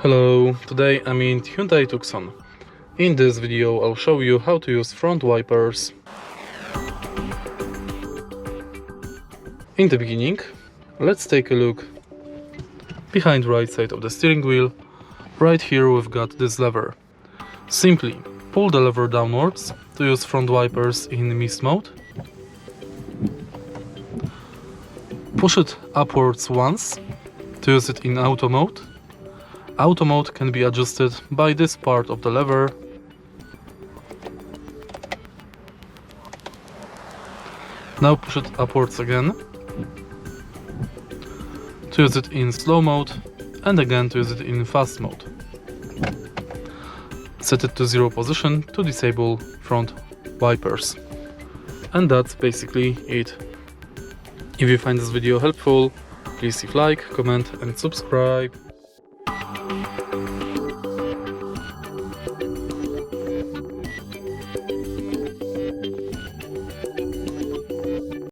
Hello, today I'm in Hyundai Tucson. In this video I'll show you how to use front wipers. In the beginning, let's take a look behind right side of the steering wheel. Right here we've got this lever. Simply pull the lever downwards to use front wipers in mist mode. Push it upwards once to use it in auto mode. Auto mode can be adjusted by this part of the lever. Now push it upwards again to use it in slow mode and again to use it in fast mode. Set it to 0 position to disable front wipers. And that's basically it. If you find this video helpful, please leave like, comment and subscribe.